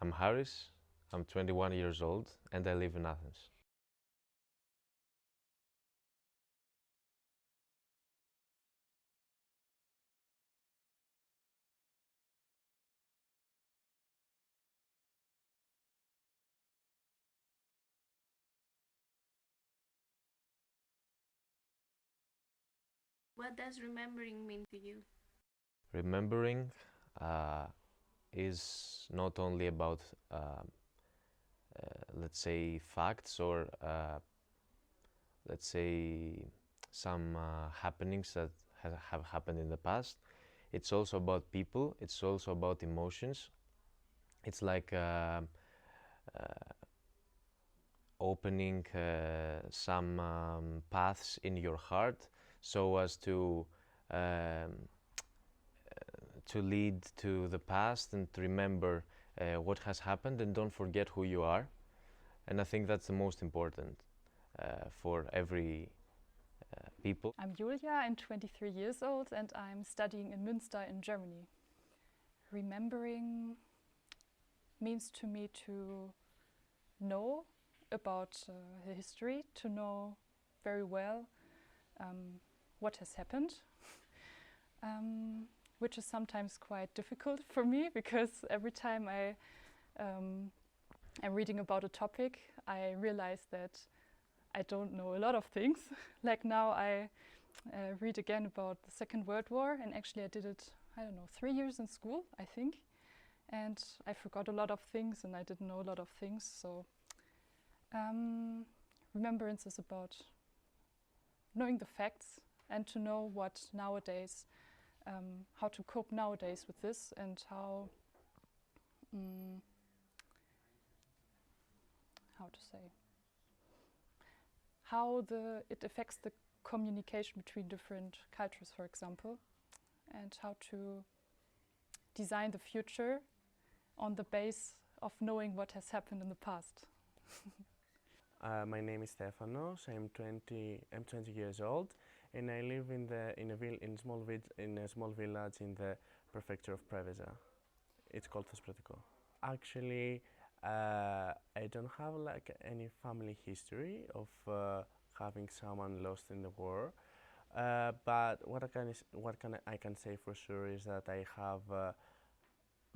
I'm Haris, I'm 21 years old and I live in Athens. What does remembering mean to you? Remembering uh, is not only about, let's say, facts or, let's say, some happenings that have happened in the past. It's also about people, it's also about emotions. It's like opening some paths in your heart so as um, to lead to the past and to remember what has happened and don't forget who you are. And I think that's the most important for every people. I'm Julia, I'm 23 years old and I'm studying in Münster in Germany. Remembering means to me to know about the history, to know very well what has happened, which is sometimes quite difficult for me because every time I'm reading about a topic, I realize that I don't know a lot of things. Like now I read again about the Second World War, and actually I did it, I don't know, 3 years in school, I think. And I forgot a lot of things and I didn't know a lot of things. So remembrance is about knowing the facts and to know what nowadays, how to cope nowadays with this and how to say, how it affects the communication between different cultures, for example, and how to design the future on the base of knowing what has happened in the past. My name is Stefanos. I'm 20 years old, and I live in a small village in the prefecture of Preveza. It's called Thesprotico. Actually, I don't have like any family history of having someone lost in the war. But I can say for sure is that I have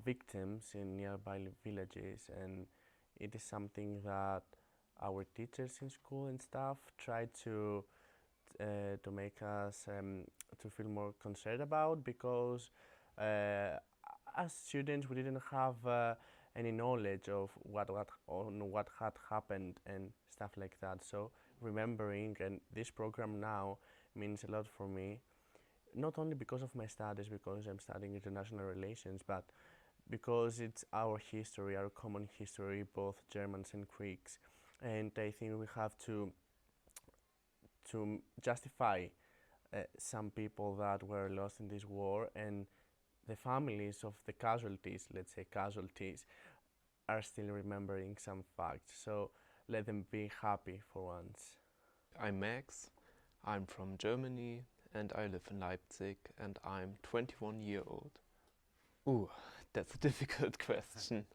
victims in nearby villages, and it is something that our teachers in school and stuff try to make us to feel more concerned about, because uh, as students we didn't have any knowledge of what had happened and stuff like that. So remembering and this program now means a lot for me, not only because of my studies, because I'm studying international relations, but because it's our history, our common history, both Germans and Greeks, and I think we have to justify some people that were lost in this war, and the families of the casualties, let's say casualties, are still remembering some facts. So let them be happy for once. I'm Max, I'm from Germany and I live in Leipzig and I'm 21 years old. Ooh, that's a difficult question.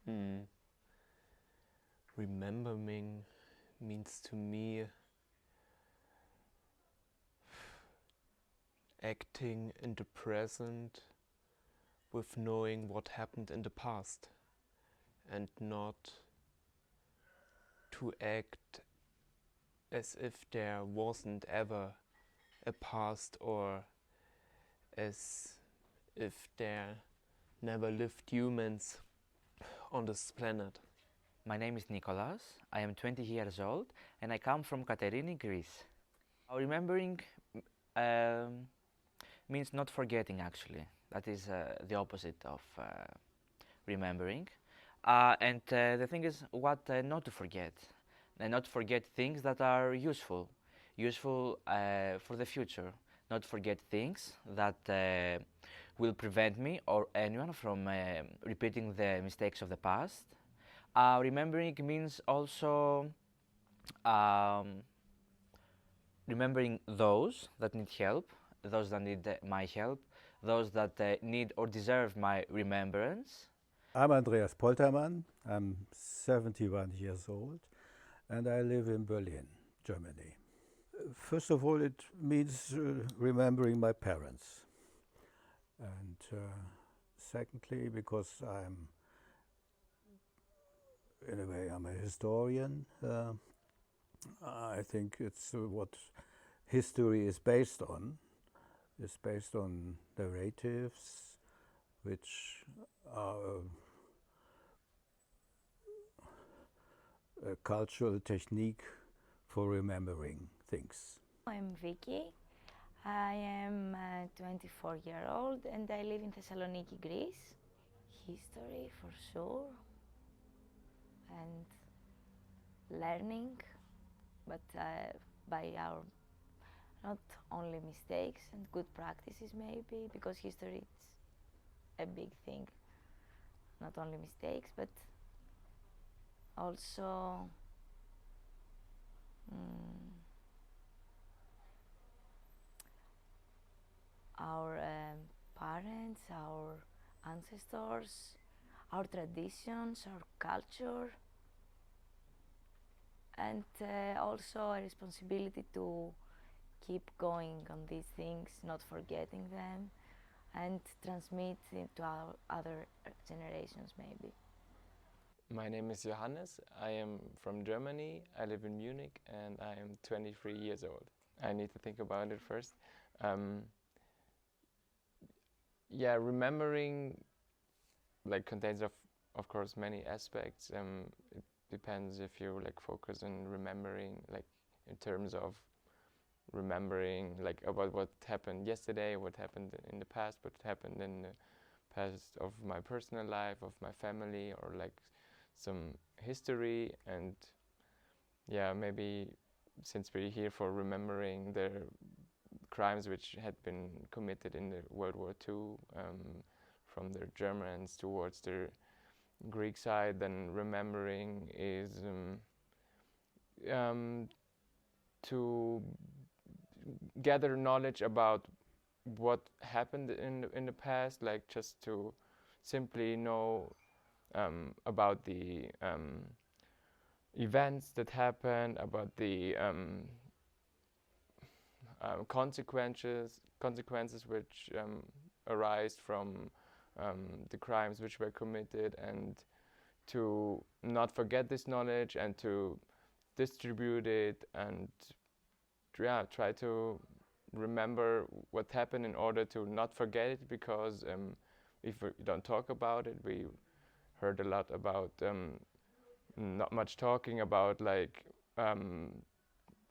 Hmm. Remembering means to me acting in the present with knowing what happened in the past and not to act as if there wasn't ever a past or as if there never lived humans on this planet. My name is Nicholas, I am 20 years old and I come from Katerini, Greece. Remembering means not forgetting, actually. That is the opposite of remembering. And the thing is what not to forget. And not forget things that are useful for the future. Not forget things that will prevent me or anyone from repeating the mistakes of the past. Remembering means also remembering those that need help, those that need my help, those that need or deserve my remembrance, I'm Andreas Poltermann. I'm 71 years old and I live in Berlin, Germany. First of all, it means remembering my parents. And secondly, because in a way, I'm a historian. I think it's what history is based on. It's based on narratives, which are a cultural technique for remembering things. I'm Vicky. I am 24 years old and I live in Thessaloniki, Greece. History for sure, and learning, but by our not only mistakes and good practices maybe, because history is a big thing, not only mistakes but also our parents, our ancestors, our traditions, our culture, and also a responsibility to keep going on these things, not forgetting them, and transmit it to our other generations maybe. My name is Johannes. I am from Germany. I live in Munich and I am 23 years old. I need to think about it first. Yeah, remembering like contains of course many aspects. It depends if you like focus on remembering like in terms of remembering like about what happened yesterday, what happened in the past, what happened in the past of my personal life, of my family, or like some history. And yeah, maybe since we're here for remembering the crimes which had been committed in the World War II from the Germans towards the Greek side, then remembering is to gather knowledge about what happened in the past, like just to simply know about the events that happened, about the consequences which arise from the crimes which were committed, and to not forget this knowledge and to distribute it, and yeah, try to remember what happened in order to not forget it, because if we don't talk about it, we heard a lot about not much talking about like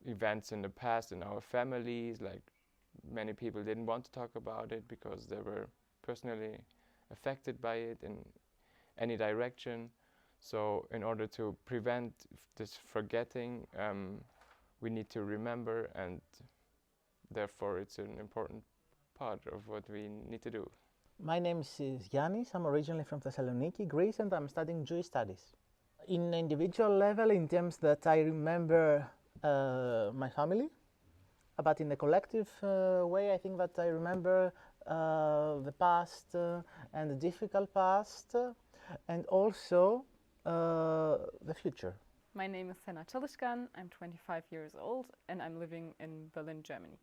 events in the past in our families. Like many people didn't want to talk about it because they were personally affected by it in any direction. So in order to prevent this forgetting, we need to remember, and therefore it's an important part of what we need to do. My name is Yannis. I'm originally from Thessaloniki, Greece, and I'm studying Jewish studies. In an individual level, in terms that I remember my family, but in a collective way, I think that I remember the past and the difficult past, and also the future. My name is Senna Tilishkan. I'm 25 years old and I'm living in Berlin, Germany.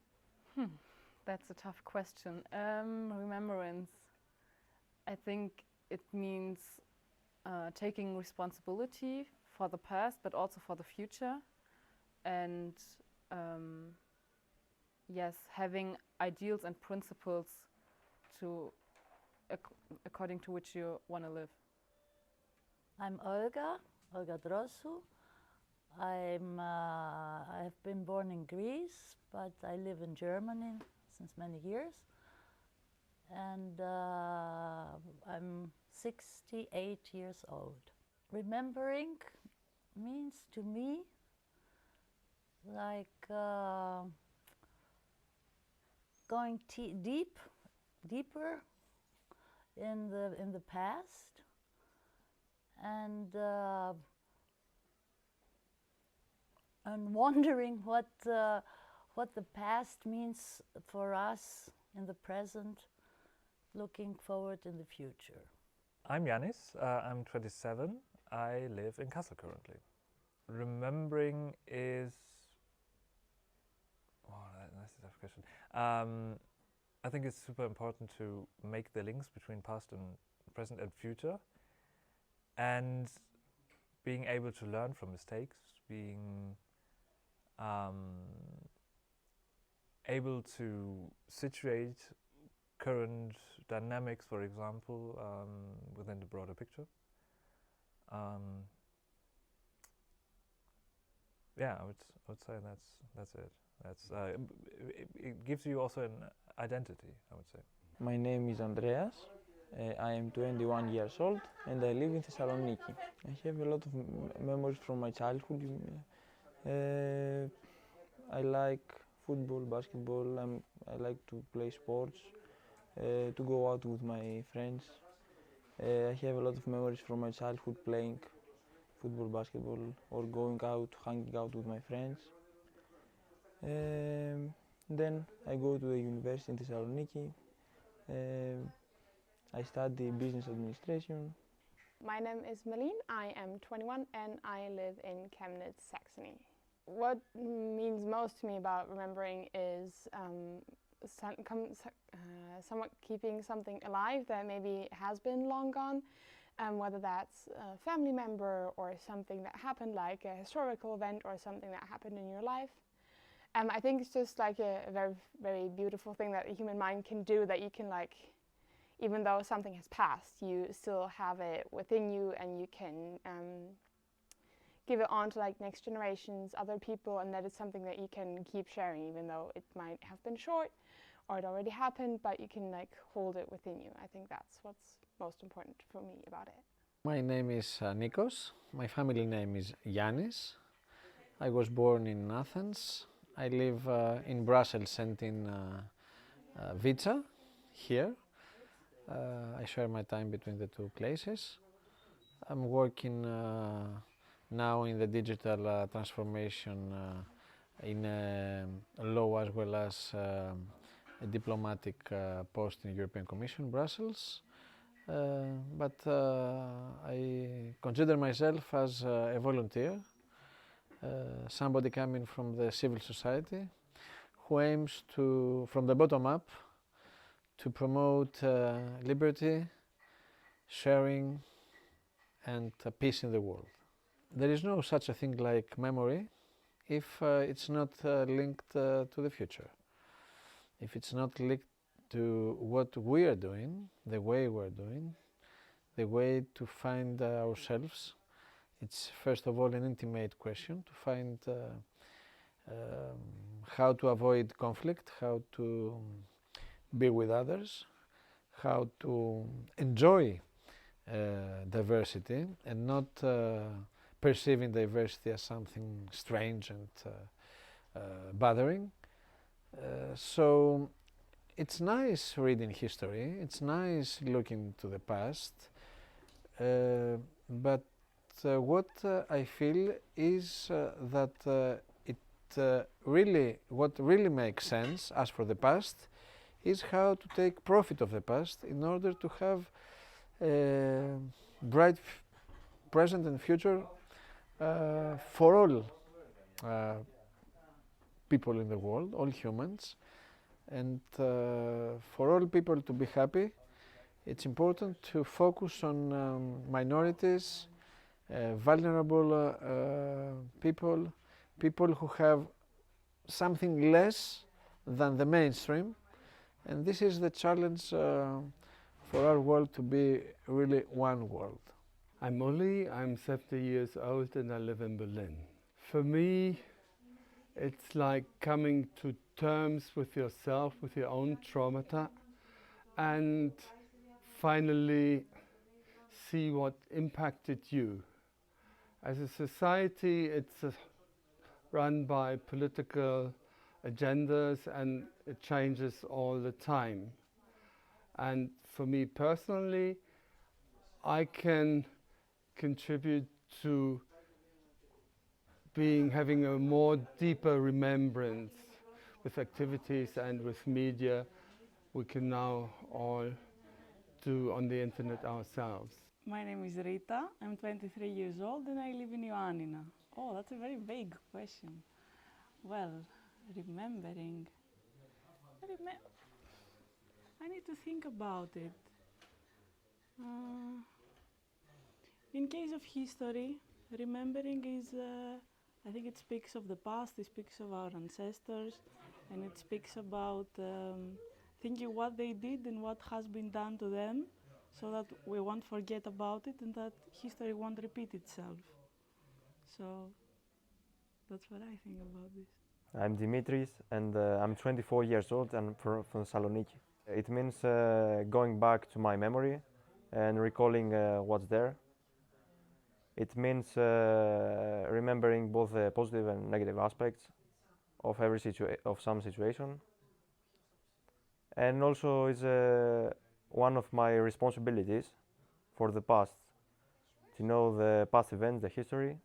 That's a tough question. Remembrance, I think it means taking responsibility for the past, but also for the future, and yes, having ideals and principles to according to which you want to live. I'm Olga Drosu. I have been born in Greece, but I live in Germany since many years. And I'm 68 years old. Remembering means to me like going deeper in the past, and wondering what the past means for us in the present, looking forward in the future. I'm Yanis, I'm 27, I live in Kassel currently. Remembering is... Oh, that's a tough question. I think it's super important to make the links between past and present and future, and being able to learn from mistakes, being able to situate current dynamics, for example, within the broader picture. Yeah, I would say that's it. It gives you also an identity, I would say. My name is Andreas. I am 21 years old and I live in Thessaloniki. I have a lot of memories from my childhood. I like football, basketball. I like to play sports, to go out with my friends. I have a lot of memories from my childhood playing football, basketball, or going out, hanging out with my friends. Then I go to the university in Thessaloniki. I study business administration. My name is Malene, I am 21 and I live in Chemnitz, Saxony. What means most to me about remembering is somewhat keeping something alive that maybe has been long gone, whether that's a family member or something that happened, like a historical event or something that happened in your life. I think it's just like a very, very beautiful thing that the human mind can do, that you can, like, even though something has passed, you still have it within you and you can give it on to like next generations, other people, and that is something that you can keep sharing, even though it might have been short or it already happened, but you can like hold it within you. I think that's what's most important for me about it. My name is Nikos. My family name is Yannis. I was born in Athens. I live in Brussels and in Vica, here. I share my time between the two places. I'm working now in the digital transformation in law, as well as a diplomatic post in the European Commission, Brussels. But I consider myself as a volunteer, somebody coming from the civil society who aims to, from the bottom up, to promote liberty, sharing, and peace in the world. There is no such a thing like memory if it's not linked to the future. If it's not linked to what we are doing, the way we're doing, the way to find ourselves. It's first of all an intimate question to find how to avoid conflict, how to be with others, how to enjoy diversity and not perceiving diversity as something strange and bothering. So it's nice reading history, it's nice looking to the past, but what I feel is that what really makes sense as for the past is how to take profit of the past in order to have a bright present and future for all people in the world, all humans, and for all people to be happy. It's important to focus on minorities, vulnerable people, people who have something less than the mainstream. And this is the challenge for our world, to be really one world. I'm Uli, I'm 70 years old and I live in Berlin. For me, it's like coming to terms with yourself, with your own traumata, and finally see what impacted you. As a society, it's run by political agendas and it changes all the time. And for me personally, I can contribute to having a more deeper remembrance with activities and with media. We can now all to on the internet ourselves. My name is Rita. I'm 23 years old and I live in Ioannina. Oh, that's a very vague question. Well, remembering. I need to think about it. In case of history, remembering is, I think it speaks of the past, it speaks of our ancestors, and it speaks about thinking what they did and what has been done to them, so that we won't forget about it and that history won't repeat itself. So that's what I think about this. I'm Dimitris and I'm 24 years old and from Thessaloniki. It means going back to my memory and recalling what's there. It means remembering both the positive and negative aspects of some situation. And also is one of my responsibilities for the past, to know the past events, the history,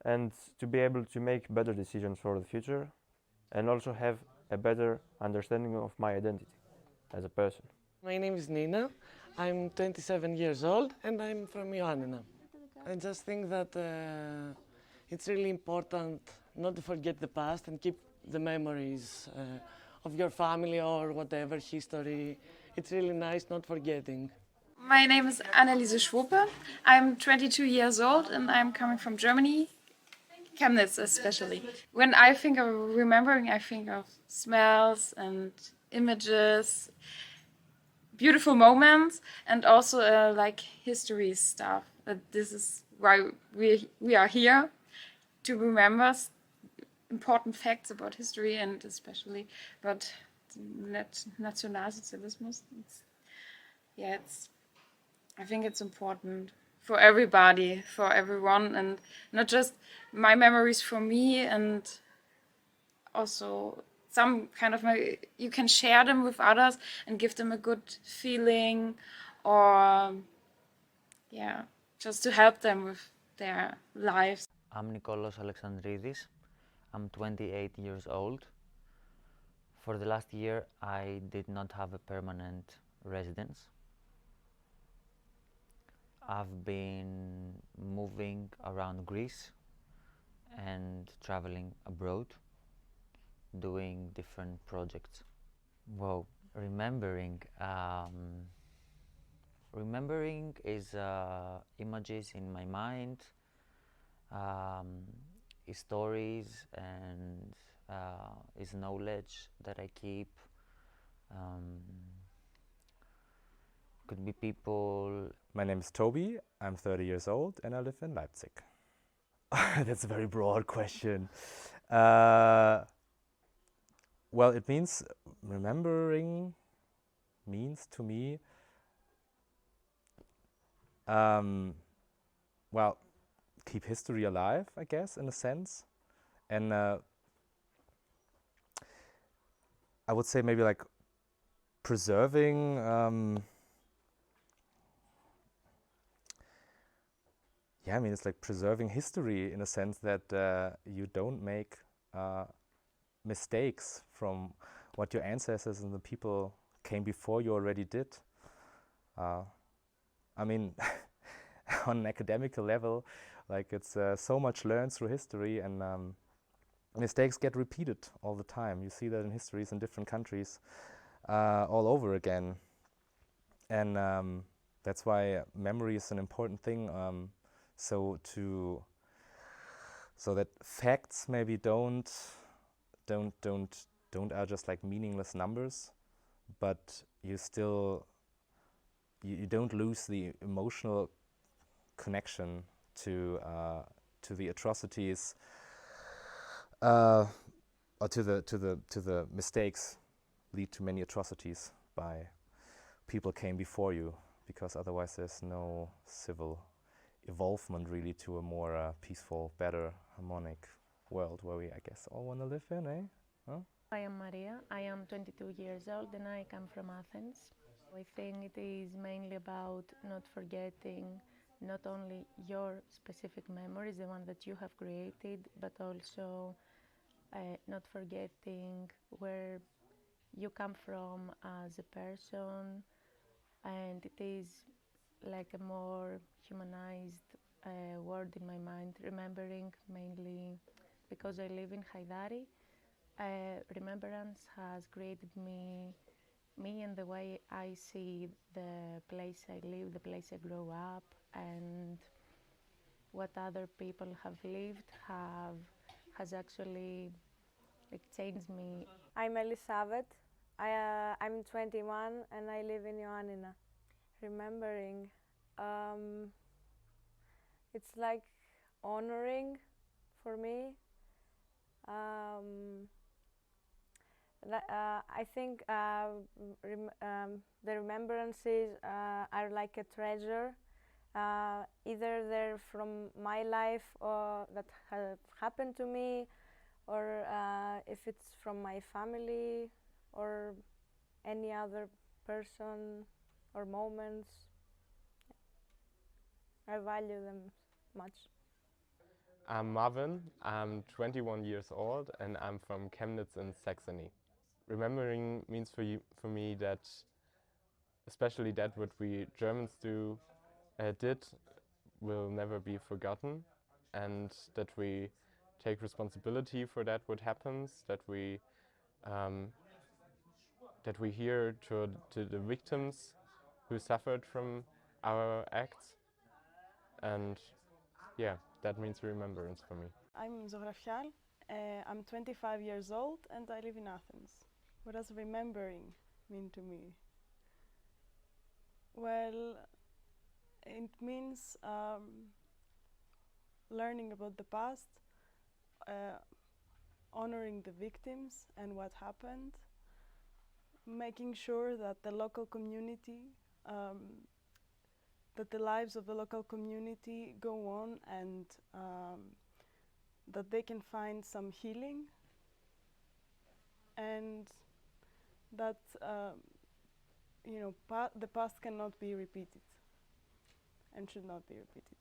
and to be able to make better decisions for the future, and also have a better understanding of my identity as a person. My name is Nina. I'm 27 years old and I'm from Ioannina. I just think that it's really important not to forget the past and keep the memories of your family or whatever history. It's really nice not forgetting. My name is Anneliese Schwope. I'm 22 years old and I'm coming from Germany, Chemnitz especially. When I think of remembering, I think of smells and images, beautiful moments, and also like history stuff. This is why we are here, to remember important facts about history and especially about Nationalsozialismus. I think it's important for everybody, for everyone, and not just my memories for me, and also some kind of, you can share them with others and give them a good feeling, or just to help them with their lives. I'm Nikolos Alexandridis. I'm 28 years old. For the last year, I did not have a permanent residence. I've been moving around Greece and traveling abroad, doing different projects. Well, remembering is images in my mind, is stories, and is knowledge that I keep. Could be people. My name is Toby, I'm 30 years old and I live in Leipzig. That's a very broad question. Well, it means, remembering means to me, well, keep history alive, I guess, in a sense. And I would say maybe like preserving I mean, it's like preserving history in a sense that you don't make mistakes from what your ancestors and the people came before you already did. I mean, on an academical level, like it's so much learned through history, and mistakes get repeated all the time. You see that in histories in different countries all over again. And that's why memory is an important thing. So that facts maybe don't are just like meaningless numbers, but you still you don't lose the emotional connection to the atrocities or to the mistakes lead to many atrocities by people came before you, because otherwise there's no civil evolvement really to a more peaceful, better, harmonic world where we, I guess, all want to live in, eh? Huh? I am Maria. I am 22 years old and I come from Athens. I think it is mainly about not forgetting not only your specific memories, the one that you have created, but also not forgetting where you come from as a person, and it is like a more humanized word in my mind, remembering mainly because I live in Haidari. Remembrance has created me and the way I see the place I live, the place I grow up, and what other people have lived has actually like changed me. I'm Elisabeth. I'm 21 and I live in Ioannina. Remembering, it's like honoring for me. I think the remembrances are like a treasure. Either they're from my life or that have happened to me, or if it's from my family or any other person or moments. I value them much. I'm Marvin, I'm 21 years old and I'm from Chemnitz in Saxony. Remembering means for me that, especially that what we Germans did will never be forgotten, and that we take responsibility for that what happens, that we hear to the victims who suffered from our acts, and yeah, that means remembrance for me. I'm Zohrafial, I'm 25 years old and I live in Athens. What does remembering mean to me? Well, it means learning about the past, honoring the victims and what happened, making sure that the local community, that the lives of the local community go on, and that they can find some healing, and that the past cannot be repeated and should not be repeated.